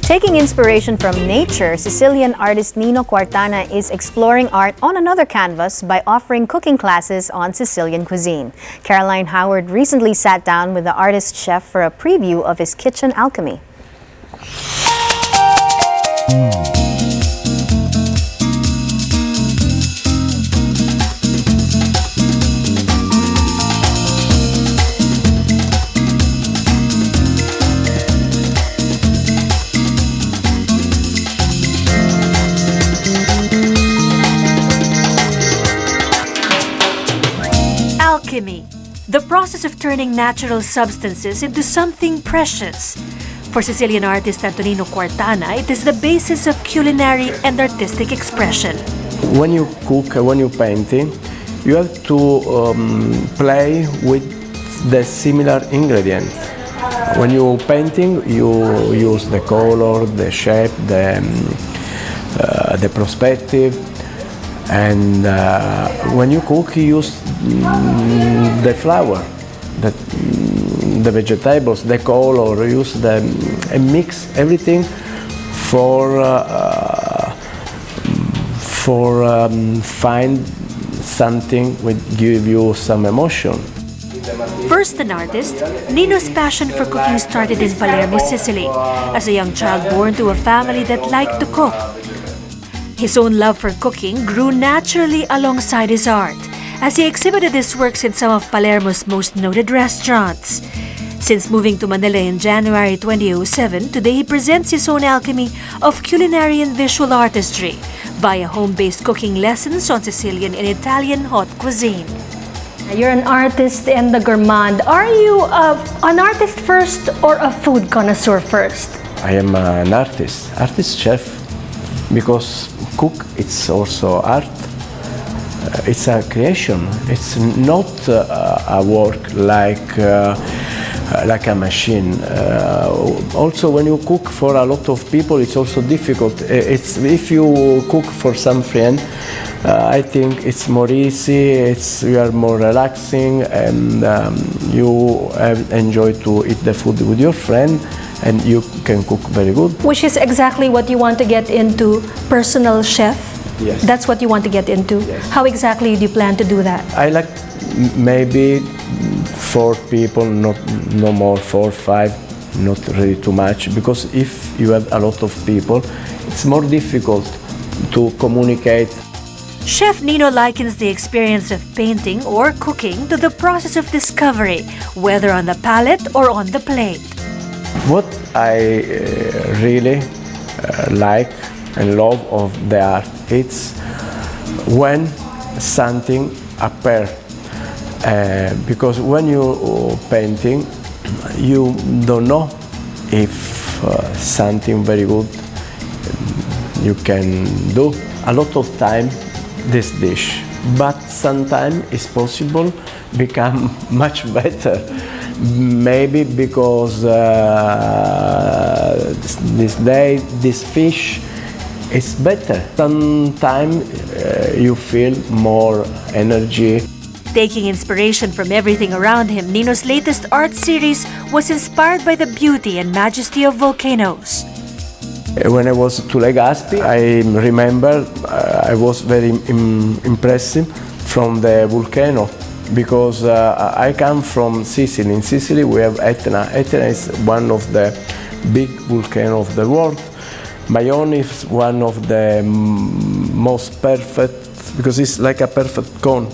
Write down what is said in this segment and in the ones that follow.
Taking inspiration from nature, Sicilian artist Nino Quartana is exploring art on another canvas by offering cooking classes on Sicilian cuisine. Caroline Howard recently sat down with the artist chef for a preview of his kitchen alchemy. Alchemy, the process of turning natural substances into something precious. For Sicilian artist Antonino Quartana, it is the basis of culinary and artistic expression. When you cook, when you painting, you have to play with the similar ingredients. When you painting, you use the color, the shape, the perspective. And when you cook, you use the flour, the vegetables, the color, use and mix everything for find something which give you some emotion. First an artist, Nino's passion for cooking started in Palermo, Sicily, as a young child born to a family that liked to cook. His own love for cooking grew naturally alongside his art, as he exhibited his works in some of Palermo's most noted restaurants. Since moving to Manila in January 2007, today he presents his own alchemy of culinary and visual artistry via home-based cooking lessons on Sicilian and Italian hot cuisine. You're an artist and a gourmand. Are you an artist first or a food connoisseur first? I am an artist chef, because cook it's also art. It's a creation. It's not a work like a machine. Also, when you cook for a lot of people, it's also difficult. If you cook for some friend, I think it's more easy. You are more relaxing, and you enjoy to eat the food with your friend, and you can cook very good. Which is exactly what you want to get into, personal chef? Yes. That's what you want to get into? Yes. How exactly do you plan to do that? I like maybe 4 people, no more, 4 or 5, not really too much, because if you have a lot of people, it's more difficult to communicate. Chef Nino likens the experience of painting or cooking to the process of discovery, whether on the palette or on the plate. What I really like and love of the art, it's when something appears. Because when you painting, you don't know if something very good you can do. A lot of time this dish, but sometimes it's possible become much better. Maybe because this fish is better. Sometimes you feel more energy. Taking inspiration from everything around him, Nino's latest art series was inspired by the beauty and majesty of volcanoes. When I was to Legazpi, I remember I was very impressed from the volcano, because I come from Sicily. In Sicily we have Etna. Etna is one of the big volcanoes of the world. Mayone is one of the most perfect, because it's like a perfect cone.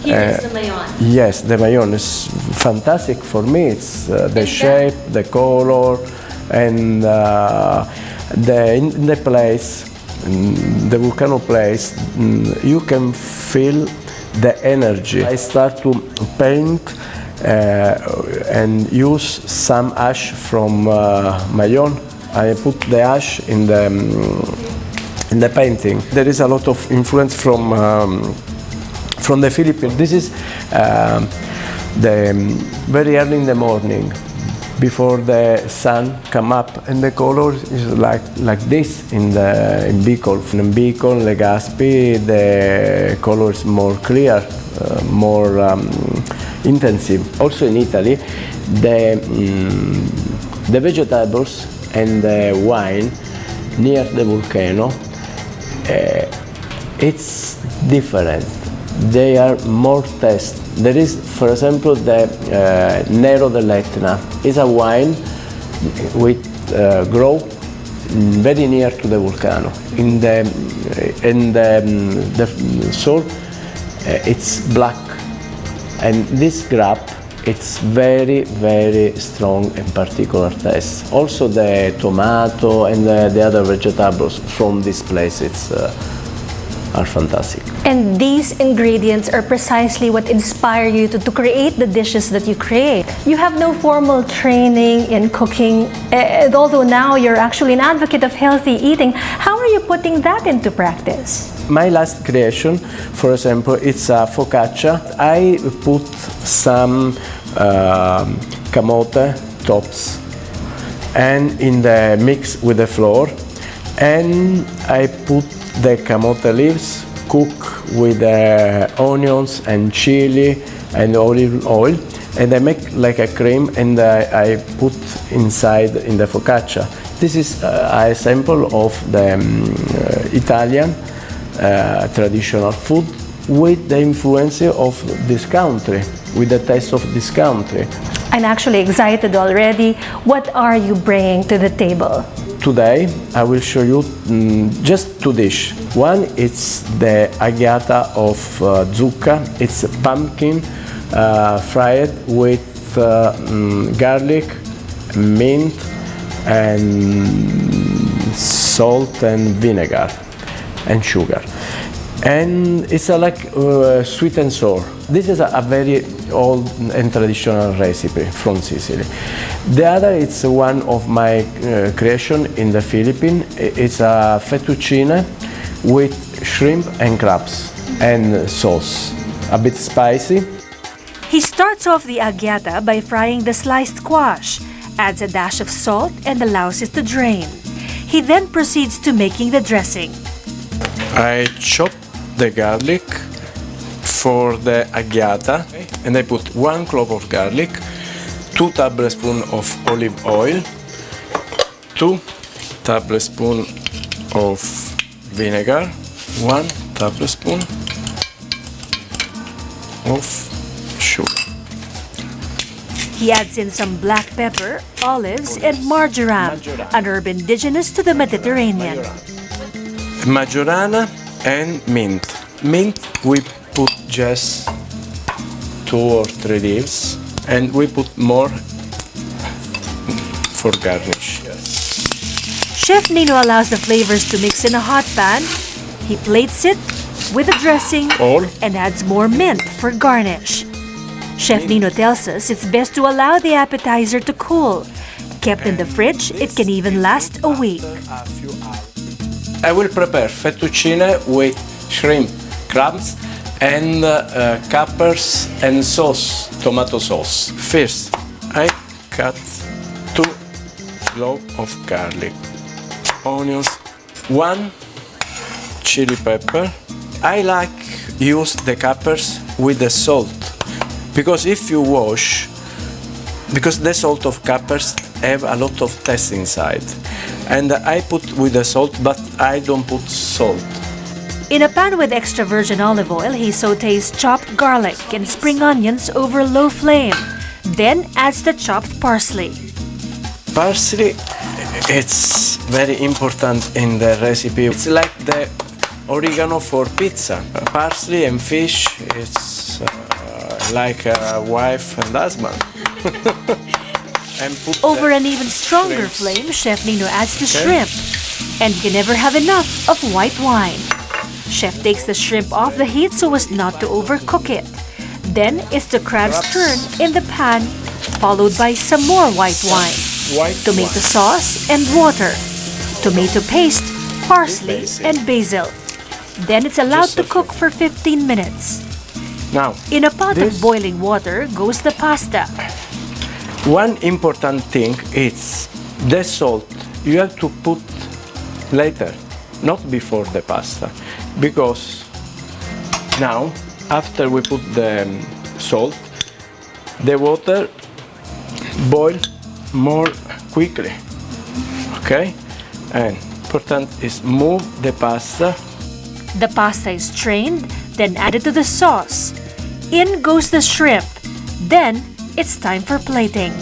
Here is the Mayone. Yes, the Mayone is fantastic for me. It's the shape, the color, and in the place, the volcano place, you can feel the energy. I start to paint and use some ash from Mayone. I put the ash in the painting. There is a lot of influence from the Philippines. This is very early in the morning, before the sun come up, and the color is like this in Bicol. In Bicol, Legazpi, the color is more clear, more intensive. Also in Italy, the vegetables and the wine near the volcano, it's different. They are more taste. There is, for example, the Nero dell'Etna. It's a wine with grow very near to the volcano. In the soil, it's black, and this grape, it's very, very strong and particular taste. Also the tomato and the other vegetables from this place, are fantastic. And these ingredients are precisely what inspire you to create the dishes that you create. You have no formal training in cooking, although now you're actually an advocate of healthy eating. How are you putting that into practice? My last creation, for example, it's a focaccia. I put some camote tops and in the mix with the flour, and I put the camote leaves, cook with onions and chili and olive oil, and I make like a cream, and I put inside in the focaccia. This is a sample of the Italian traditional food with the influence of this country, with the taste of this country. I'm actually excited already. What are you bringing to the table? Today I will show you just two dishes. One is the agliata of zucca. It's pumpkin fried with garlic, mint, and salt and vinegar and sugar. And it's like sweet and sour. This is a very old and traditional recipe from Sicily. The other is one of my creation in the Philippines. It's a fettuccine with shrimp and crabs and sauce, a bit spicy. He starts off the agliata by frying the sliced squash, adds a dash of salt, and allows it to drain. He then proceeds to making the dressing. I chop the garlic for the agliata, and I put 1 clove of garlic, 2 tablespoons of olive oil, 2 tablespoons of vinegar, 1 tablespoon of sugar. He adds in some black pepper, olives, and marjoram, an herb indigenous to the Mediterranean. Majorana and mint. Mint we put just 2 or 3 leaves, and we put more for garnish. Chef Nino allows the flavors to mix in a hot pan. He plates it with a dressing and adds more mint for garnish. Chef Nino tells us it's best to allow the appetizer to cool. Kept in the fridge, it can even last a week. I will prepare fettuccine with shrimp, crabs, and capers and sauce, tomato sauce. First, I cut 2 cloves of garlic, onions, 1 chili pepper. I like use the capers with the salt, because if you wash, because the salt of capers have a lot of taste inside, and I put with the salt, but I don't put salt. In a pan with extra virgin olive oil, he sautés chopped garlic and spring onions over low flame, then adds the chopped parsley. Parsley, it's very important in the recipe. It's like the oregano for pizza. Parsley and fish, it's like a wife and husband. And over an even stronger flame, Chef Nino adds the shrimp, and you can never have enough of white wine. Chef takes the shrimp off the heat so as not to overcook it. Then it's the crab's turn in the pan, followed by some more white wine, tomato sauce and water, tomato paste, parsley and basil. Then it's allowed to cook for 15 minutes. Now, in a pot of boiling water goes the pasta. One important thing is the salt. You have to put later, not before the pasta, because now, after we put the salt, the water boils more quickly. Okay, and important is move the pasta. The pasta is strained, then added to the sauce. In goes the shrimp. Then, it's time for plating.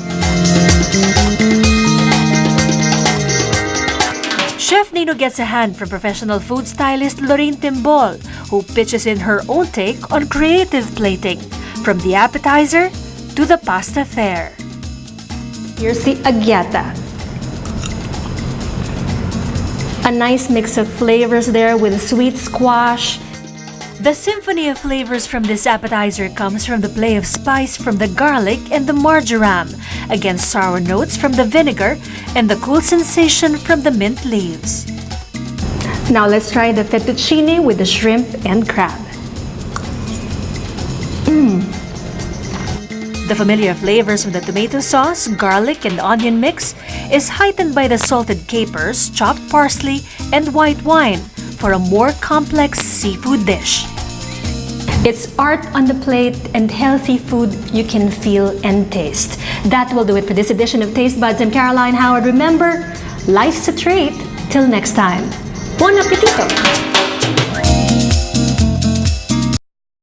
Chef Nino gets a hand from professional food stylist Lorraine Timbol, who pitches in her own take on creative plating, from the appetizer to the pasta fare. Here's the aghiata. A nice mix of flavors there with sweet squash. The symphony of flavors from this appetizer comes from the play of spice from the garlic and the marjoram, against sour notes from the vinegar and the cool sensation from the mint leaves. Now let's try the fettuccine with the shrimp and crab. The familiar flavors from the tomato sauce, garlic, and onion mix is heightened by the salted capers, chopped parsley, and white wine for a more complex seafood dish. It's art on the plate and healthy food you can feel and taste. That will do it for this edition of Taste Buds. I'm Caroline Howard. Remember, life's a treat. Till next time, buon appetito!